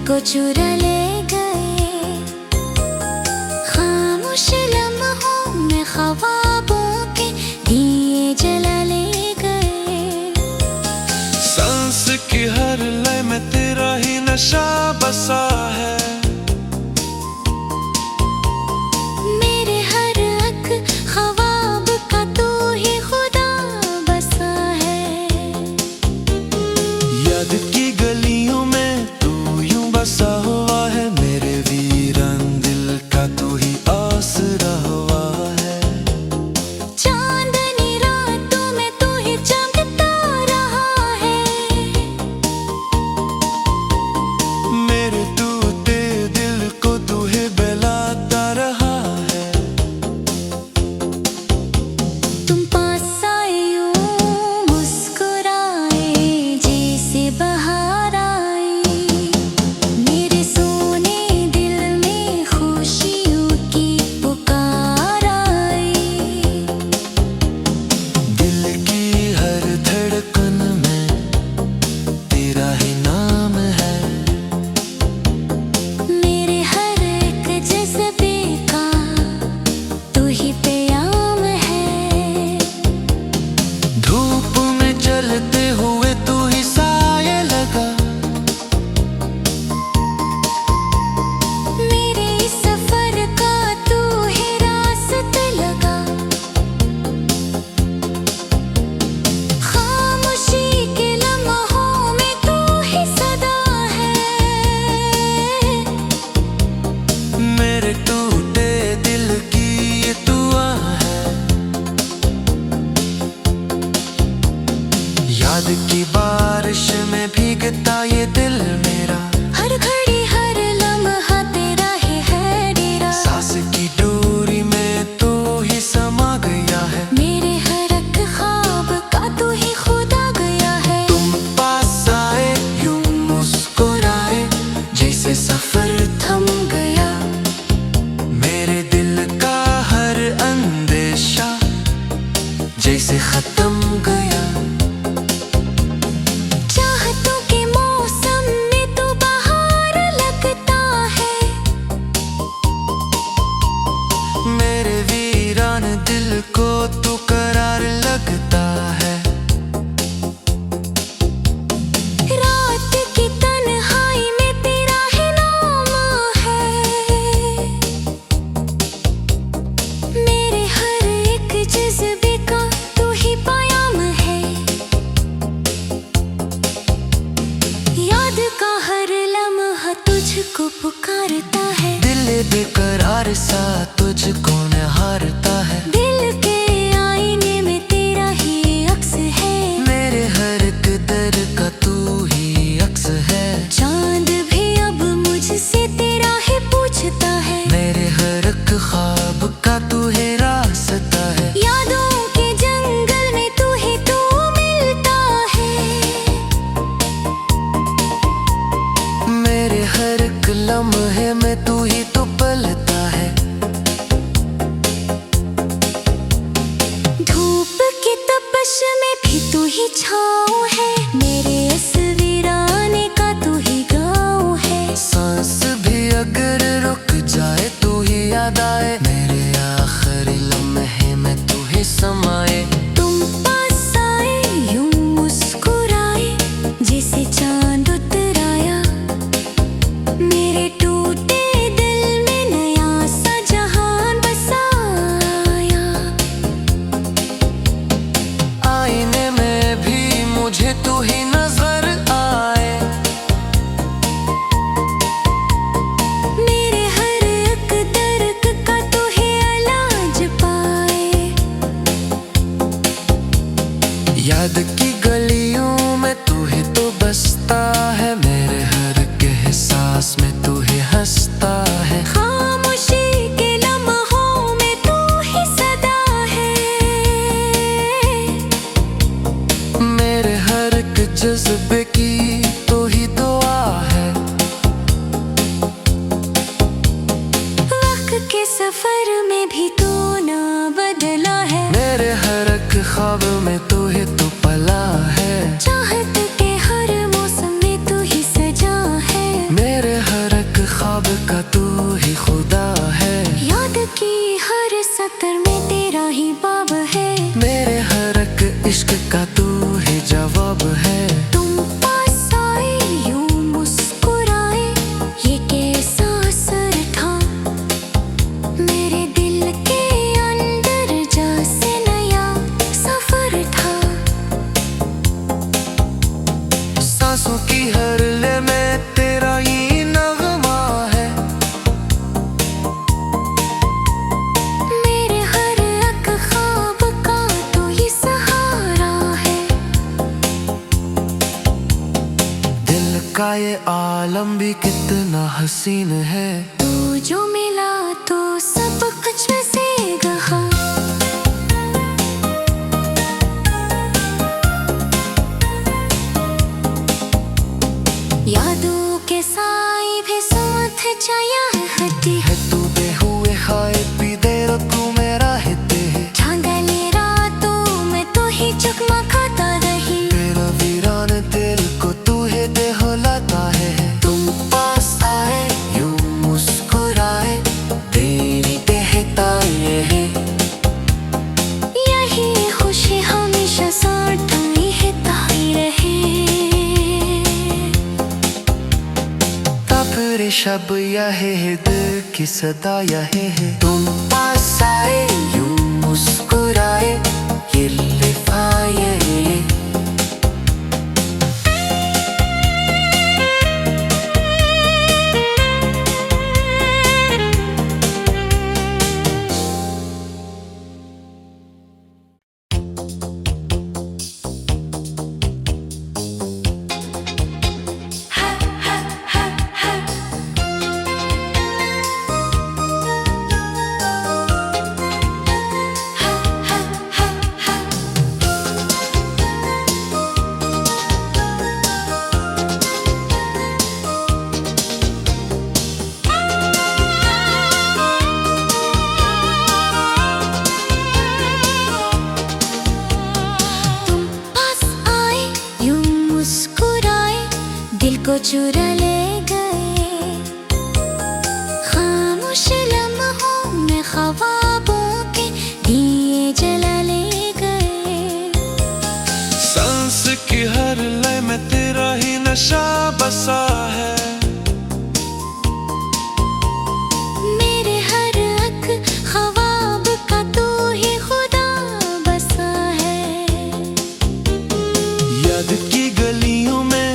को चुरा ले गए। खामोश लम्हों में ख्वाबों के दिए जला ले गए। सांस की हर लय में तेरा ही नशा बसा है। मेरे हर अक ख्वाब का तू ही खुदा बसा है। याद की गलियों में तू यूं बसा हुआ है। मेरे वीरान दिल का तू ही आसरा हुआ है। चांदनी रातों में तू ही चमकता रहा है। मेरे टूटे दिल को तू ही बहलाता रहा है। तुम पास आए यूं मुस्कुराए जैसे बहार आई। मेरे सोने दिल में खुशियों की पुकार आई। दिल की हर धड़कन में तेरा ही नाम है। मेरे हर एक जज्बे का तू ही प्याम है। धूप में चलते हुए तू ही साये लगा। मेरे इस सफर का तू ही रास्ता लगा। खामोशी के लम्हों में तू ही सदा है। मेरे टूटे दिल की ये दुआ है। याद की बारिश में भीगता ये दिल मेरा। हर घड़ी हर लम्हा तेरा ही है डेरा। सांस की डोरी में तू ही समा गया है। मेरे हर एक ख्वाब का तू ही खुदा गया है। तुम पास आए यूं मुस्कुराए जैसे सफर थम गया मेरे दिल का हर अंदेशा जैसे खत्म गया। चाहतों के मौसम में तू बाहर लगता है। मेरे वीरान दिल को तू करार लगता है। रात की तन्हाई में तेरा ही नाम है। मेरे हर एक जज्बे का तू ही प्याम है। याद का हर लम्हा तुझको पुकारता है। दिल बेकरार सा तुझको निहारता है। दिल के आईने में तेरा ही अक्स है। मेरे हर कदर का तू ही अक्स है। चांद भी अब मुझसे तेरा ही पूछता है। मेरे हर एक ख्वाब का तू ही रास्ता है। यादों के जंगल में तू ही तू मिलता है। मेरे हर एक लम्हे में तू ही तो पलता है। धूप की तपश में भी तू ही छाँव है। मेरे इस वीराने का तू ही गाँव है। सांस भी अगर रुक जाए तू ही याद आए। मेरे आखिरी लम्हे में तू ही समाए। तुम पास आए यूं मुस्कुराए जैसे चांद उतराया। मेरे टूटे दिल में नया सा जहान बसाया। आईने में भी मुझे तू ही नजर आए। मेरे हर एक दर्द का तू ही इलाज पाए। याद की गलियों में तू ही तो बसता है। मेरे हर एक एहसास में तू ही हंसता है। खामोशी के लम्हों में तू ही सदा है। मेरे हर एक जज्बे की तो ही दुआ है। वक्त के सफर में भी तू ना बदला है। मेरे हर एक ख्वाब में तू ही तो पला है। चाहत के हर मौसम में तू ही सजा है। मेरे का तू ही जवाब है। तुम पास आए यूं मुस्कुराए, ये कैसा असर था मेरे दिल के अंदर, जैसे नया सफर था। सांसों की हर ले में तेरा ही नगमा है। मेरे हर एक ख्वाब का तो ये सहारा है। दिल का ये आलम भी कितना हसीन है। तू जो मिला तो सब कुछ वैसे गहा। यादों के साए भी साथ छाया हटी है तू दे हुए खाए पी दे रो तू मेरा हिते है। झांगले रातों में तो ही चकमकाता रही, तेरा वीरान दिल को तू ही दे होलाता है। तुम पास आए यूं मुस्कुराए, तेरी देहता ये है। यही खुशी हमेशा साथ ही ताई रहे। फिर शब यह है दिल की सदा यह है। तुम पास आए यूं मुस्कुराए, ये लिफाए को चुरा ले गए। खामोश लम्हों में ख्वाबों के दिए जला ले गए। सांस की हर लय में तेरा ही नशा बसा है। मेरे हर एक ख्वाब का तू ही खुदा बसा है। याद की गलियों में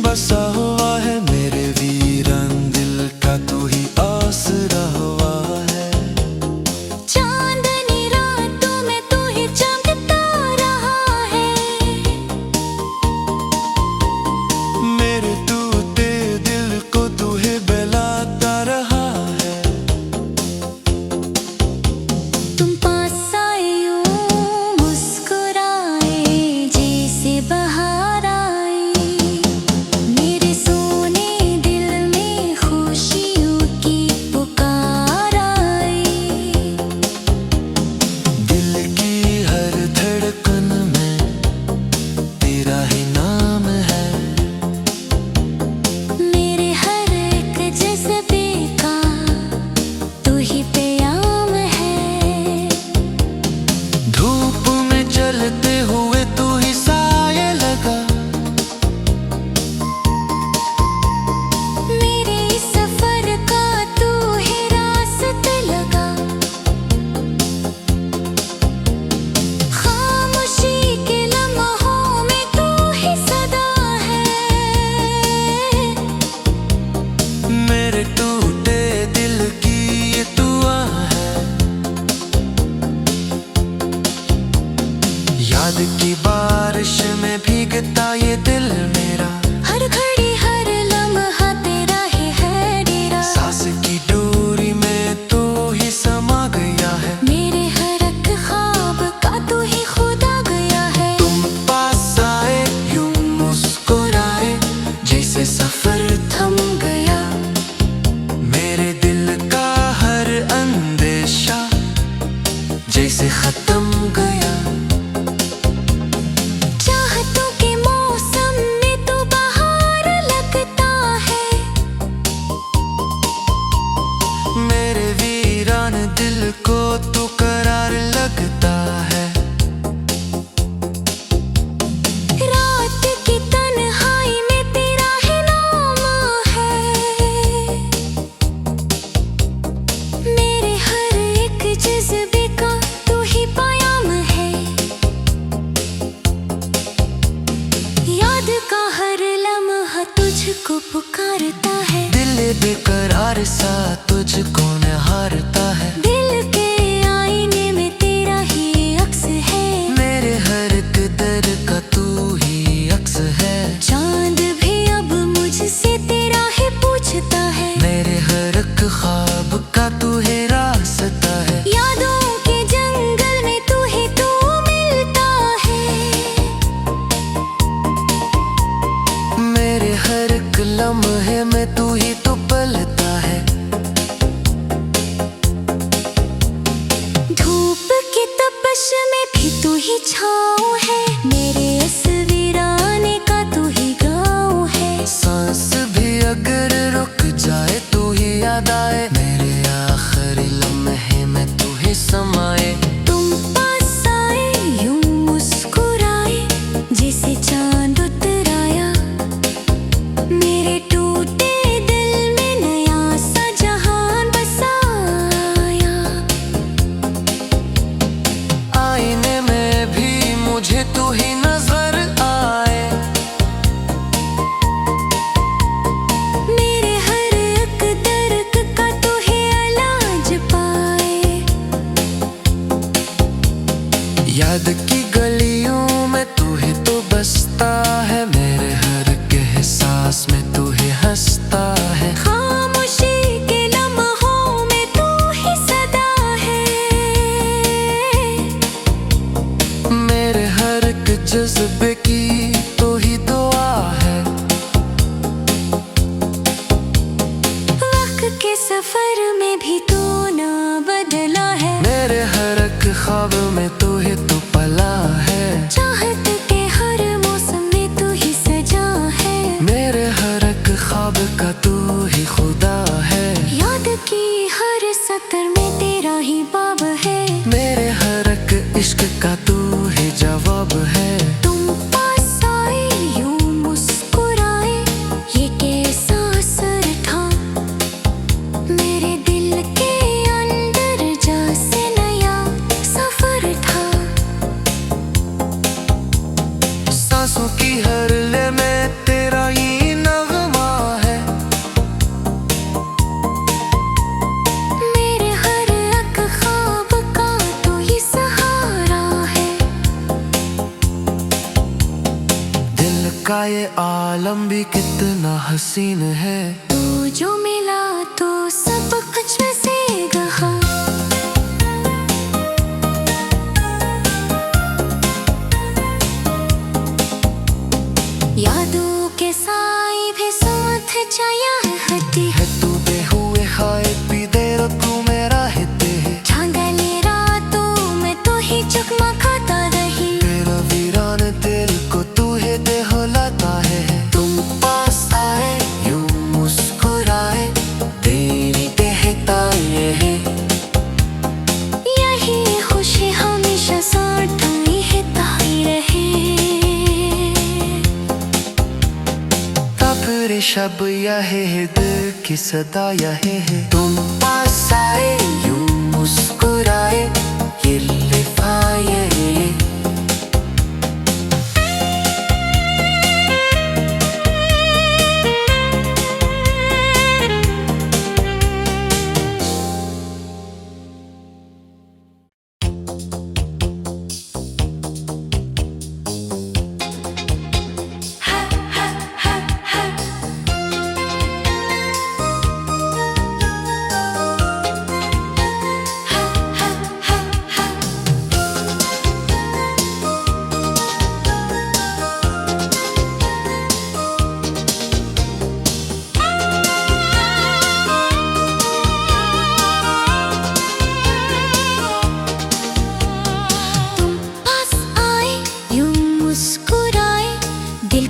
बसा हुआ है, मेरे वीरान दिल का तू ही आसरा हुआ है। चांदनी रातों में तू ही चमकता रहा है। मेरे टूटे दिल को तू ही बहलाता रहा है। तुम पास आए यूं मुस्कुराए, जैसे बहार आई। चलते हुए तू ही साये लगा, मेरे सफर का तू ही रास्ता लगा। खामोशी के लम्हों में तू ही सदा है। मेरे टूटे दिल की ये दुआ है। याद की बारिश में भीगता ये दिल मेरा, हर घड़ी हर लम्हा तेरा ही है डेरा। सांस की डोरी में तू ही समा गया है। मेरे हर एक ख्वाब का तू ही खुदा गया है। तुम पास आए यूं मुस्कुराए, जैसे सफर थम गया। मेरे दिल का हर अंदेशा जैसे खत्म गया। चाहतों के मौसम में मुझको पुकारता है। दिल बेकरार सा तुझको निहारता है। दिल के आईने में तेरा ही अक्स है। मेरे हर किधर का तू ही अक्स है। चांद भी अब मुझसे तेरा ही पूछता है। मेरे हर एक ख्वाब का तू ही रास्ता है। यादों के जंगल में तू ही तू मिलता है। मेरे हर एक लम्हे में तू ही तो पलता है। धूप की तपश में भी तू ही छाँव है। मेरे इस वीराने का तू ही गाँव है। सांस भी अगर रुक जाए तू ही याद आए। मेरे आखिरी लम्हे में तू ही समाए। तुम पास आए यूं मुस्कुराए जैसे चांद उतराया। मेरे टूटे दिल में नया सा जहान बसाया। आईने में भी मुझे तू ही नजर आए। मेरे हर एक दर्द का तू ही इलाज पाए। याद की गलियों में तू ही तो बसता है। मेरे हर एक एहसास में तू ही हंसता है। खामोशी के लम्हों में तू ही सदा है। मेरे हर एक जज्बे की तो ही दुआ है। वक्त के सफर में भी तू ना बदला है। मेरे हर एक ख्वाब में तू ही तो पला है। चाहत के हर मौसम में तू ही सजा है। मेरे हर एक ख्वाब का तू ही खुदा है। याद की हर सतर में तेरा ही बाब है। मेरे हर एक इश्क का तू ही जवाब है। तुम पास आए यूं मुस्कुराए ये कैसा असर था। मेरे दिल के अंदर जैसे नया सफर था। सांसों की हर ले में तेरा ही नगमा है। मेरे हर एक ख्वाब का तो ये सहारा है। दिल का ये आलम भी कितना हसीन है। तू जो मिला तो सब कुछ वैसे गहा। यादों के साए भी साथ जाया हटी है तू दे हुए खाए पी दे रो तू मेरा हिते है। झांगले रातों में तो ही चकमकाता रही। तेरा वीरान दिल को तू ही दे होलाता है। तुम पास आए यूं मुस्कुराए तेरी देहता ये है। यही खुशी हमेशा साथ ही है ताई रहे। फिर शब यह है दिल की सदा यह है। तुम पास आए यूं मुस्कुराए ये लिफाए।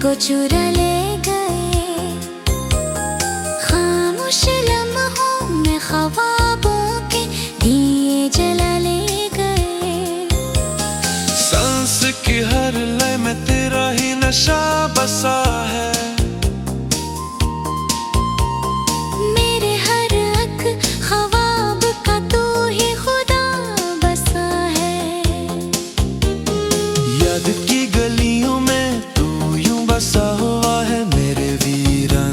को चुरा ले गए। खामोश लम्हों में ख्वाबों के दिए जला ले गए। सांस की हर लय में तेरा ही नशा बसा है। मेरे हर एक ख्वाब का तू ही खुदा बसा है। याद की गलियों में तू यूं बसा हुआ है। मेरे वीरान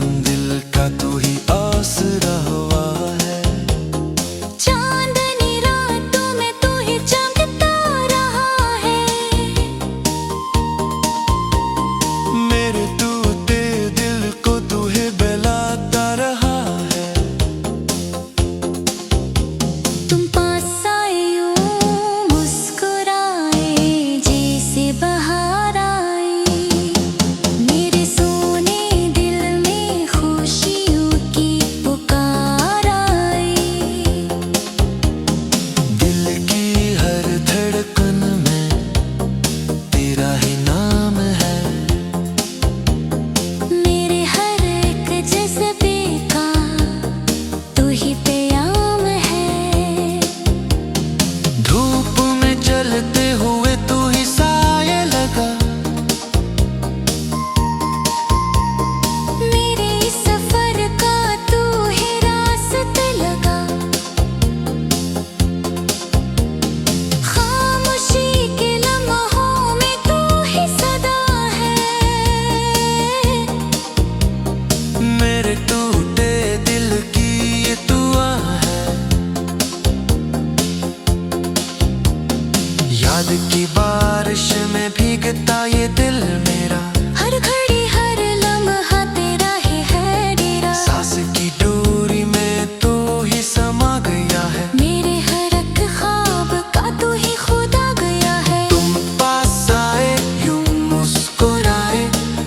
रहता ये दिल मेरा, हर घड़ी हर लम्हा तेरा ही है डेरा। सांस की डोरी में तू ही समा गया है, मेरे हर एक ख्वाब का तू ही खुदा गया है। तुम पास आए यूं मुस्कुराए,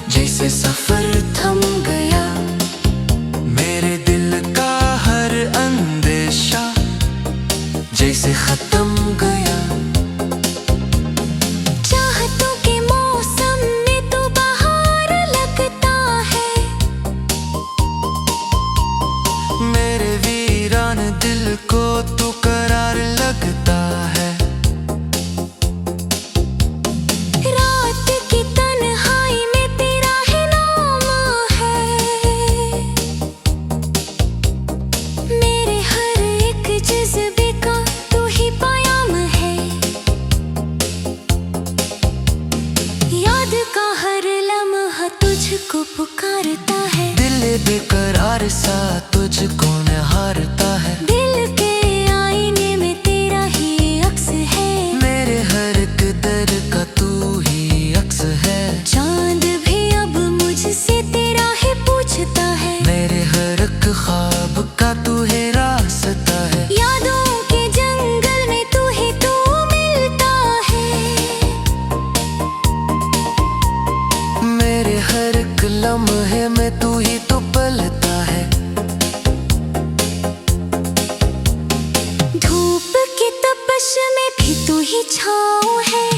जैसे सफर थम गया। मेरे दिल का हर अंदेशा जैसे खत्म गया। चाहतों के मौसम में तू बाहर लगता है, मेरे वीरान दिल को तू करार लगता है। रात की तन्हाई में तेरा ही नाम है, मेरे हर एक जज्बे का तू ही पयाम है। याद का हर लम्हा तुझको पुकारता है, दिल बेकरार सा तुझको निहारता है। दिल के आईने में तेरा ही अक्स है, मेरे हर एक दर का तू ही अक्स है। चांद भी अब मुझसे तेरा ही पूछता है, मेरे हर एक ख्वाब का तू है रास्ता है। यादों के जंगल में तू ही तू मिलता है, मेरे हर एक लम्हे में तू ही तो पलता है। धूप की तपश में भी तू ही छाँव है,